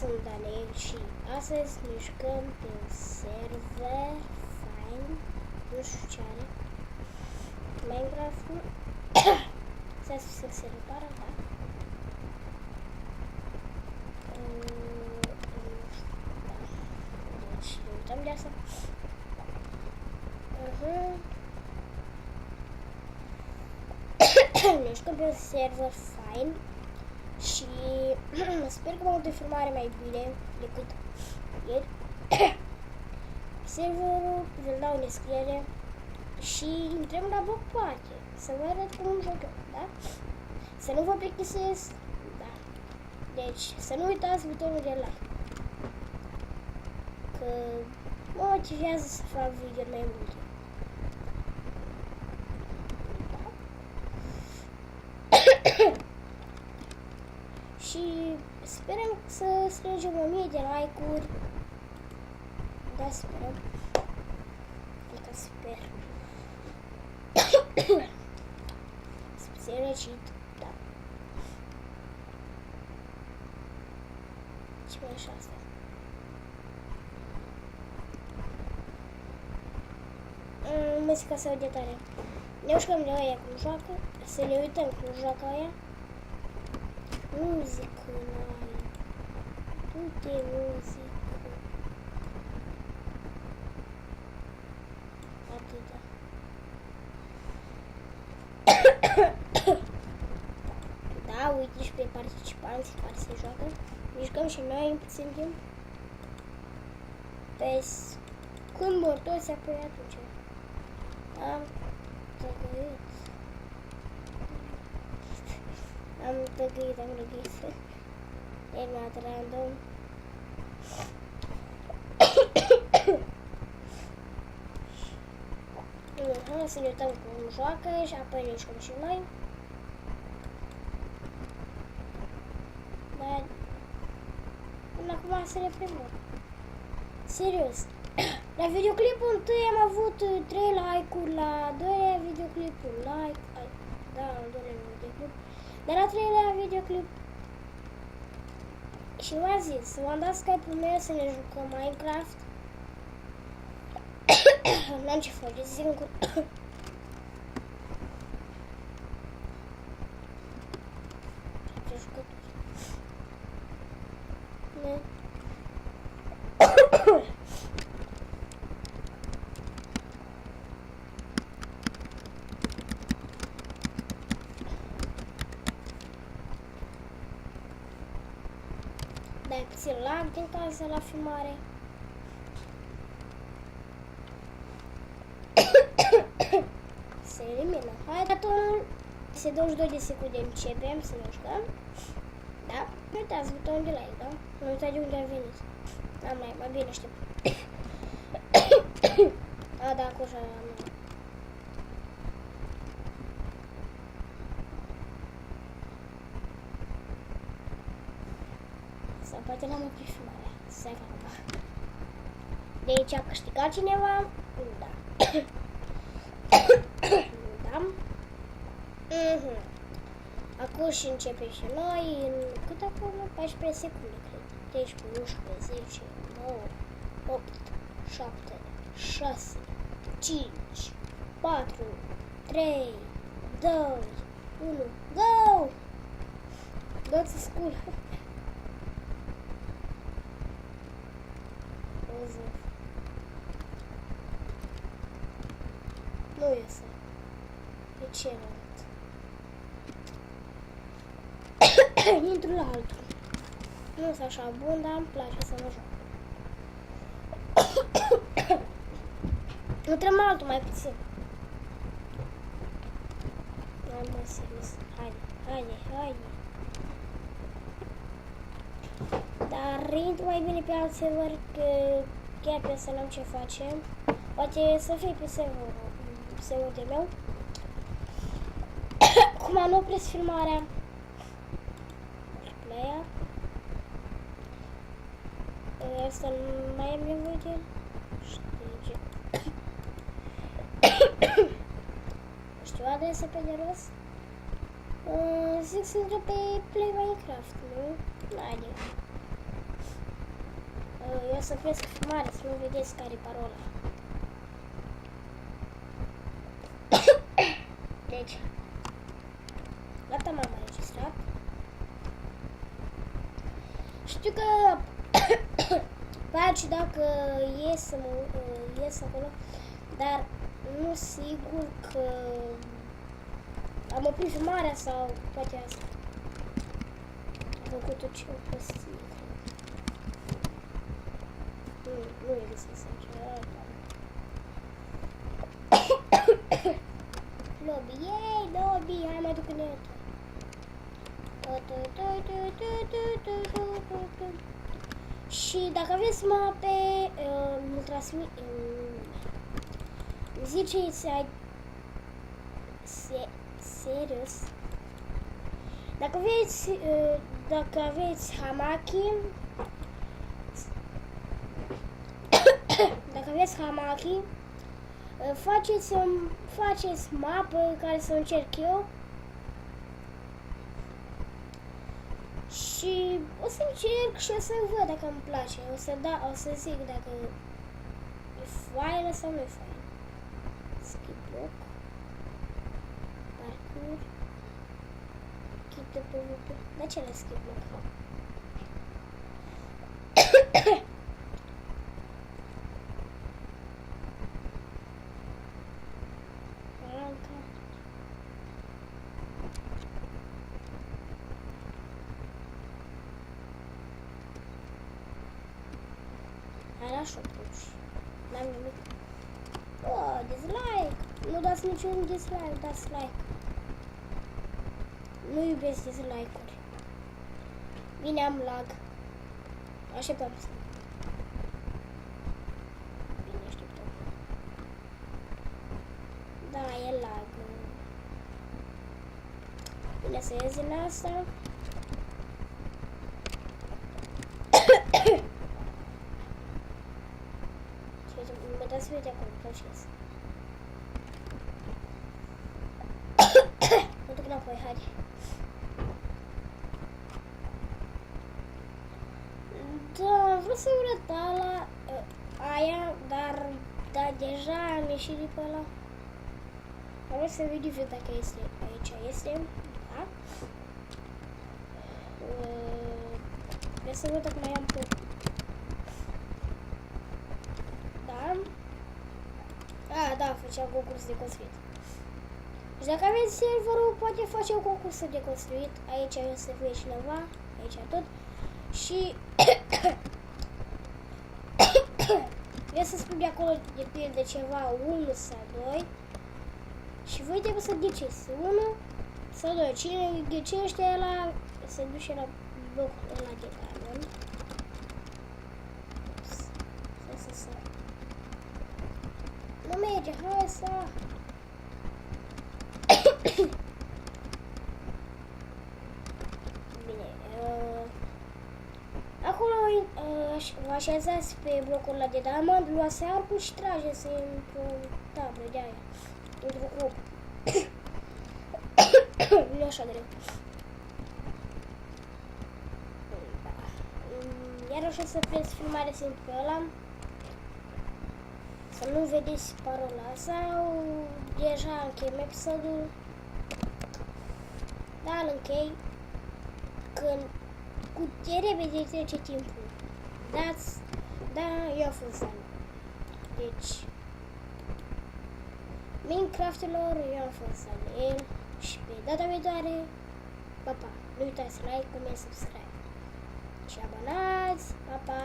sunt Daniel și astăzi ne jucăm pe un server fain, nu știu ce are, Minecraft-ul, să se repară, da? Deci ne uităm de asta. Ne jucăm pe un server fain și sper că m-am de filmare mai bine decât ieri. Serverul vi-l dau în descriere și intrăm la poate să vă arăt cum joc eu, da? Să nu vă plictisesc, da. Deci să nu uitați butonul de like, că mă motivează să fac video mai multe. Și sperăm să strângem 1000 de like-uri. Da, sperăm. Adică sper. Sper recit, da. Ce mai e așa asta? Mă zic că se aude tare. Ne ușcăm de aia cum joacă, să ne uităm cum joacă aia. Muzică, n-ai. Du-te, muzică. Atâta. Da, uite și pe participanții care se joacă. Mișcăm și noi în puțin timp. Vezi, când mor toți, apoi atunci. Am tăgăit. Am tăgăit. E not random. Hai să ne uităm cum joacă și apoi ne jucăm și noi. Dar până acum să ne primăm. Serios. La videoclipul întâi am avut 3 like-uri, la 2-lea videoclipul like. Da, al 2-lea videoclip. Dar la 3-lea videoclip și m-a zis, v-am dat Skype-ul meu să ne jucăm Minecraft. N-am ce face, singur. Ce jucători. Dai puțin lag din cauza la filmare. Se elimină. Hai, datorul. Este 22 de secunde, începem să ne jucăm. Da? Nu uitați butonul de like, da? Nu uitați de unde a venit. Da, mai bine aștept. A, da, acum așa am. Sau poate n-am oprit filmarea. Să acum. De aici a câștigat cineva? Da. Da. Acum și începem și noi în cât acum? 14 secunde, cred. 13, 11, 10, 9, 8, 7, 6, 5, 4, 3, 2, 1, go! Dă-ți scul. Nu iese. E celălalt. Intru la altul. Nu sunt așa bun, dar îmi place să mă joc. Intrăm la altul mai puțin. Hai mă, serios. Haide. Dar intru mai bine pe alt server, că chiar pe să n-am ce facem. Poate să fie pe serverul de meu. Acum nu opresc filmarea. Play-a. Asta nu mai am nevoie de el. Știge. Știu adresa pe de rost? Zic să intră pe Play Minecraft, nu? Haide. să opresc filmarea, să nu vedeți care e parola. Deci, gata, m-am înregistrat. Știu că face dacă ies acolo, dar nu sigur că am oprit filmarea sau poate asta. Am făcut tot ce am posibil. Nu e găsesc aici. Lobby, yay, lobby, hai mai duc în el. Și dacă aveți mape, îmi transmit, ziceți serios. Dacă aveți hamaki, faceți mapă care să încerc eu. Și o să încerc și o să văd dacă îmi place. O să zic dacă e faină sau nu e faină. Skip block. Parcurs. Kit de PvP. De ce le skip block? Așa atunci. N-am nimic. Oh, dislike! Nu dați niciun dislike, dați like. Nu iubesc dislike-uri. Bine, am lag. Așteptăm să. Bine, așteptăm. Da, e lag. Bine, să ies din asta. Dați să vedem acolo, proces. Mă duc înapoi, hai. Da, vreau să urăt ala, aia, dar da, deja am ieșit de pe ăla. Vreau să verific dacă este aici, este, da. Vreau să văd dacă mai am pe. Da. Da, făceam concurs de construit. Și dacă aveți serverul, poate face un concurs de construit. Aici o să fie cineva, aici tot. Și vreau să spun de acolo de pildă ceva 1 sau 2. Și voi trebuie să ghiciți 1 sau 2. Cine ghicește ăla se duce la blocul ăla de diamond. Să. Nu merge, hai să... Bine, acolo vă așezați pe blocul ăla de diamond, luați arcul și trageți într-o tablă de aia, într-un grup. Nu e așa greu. Iar așa să preț filmare simplu pe ăla. Să nu vedeți parola sau deja încheiem episodul. Da, îl închei când cu repede trece timpul. Da, eu am fost fan. Deci Minecraft-ilor eu am fost fan el și pe data viitoare, pa, pa! Nu uitați like, comment, subscribe și abonați, pa, pa!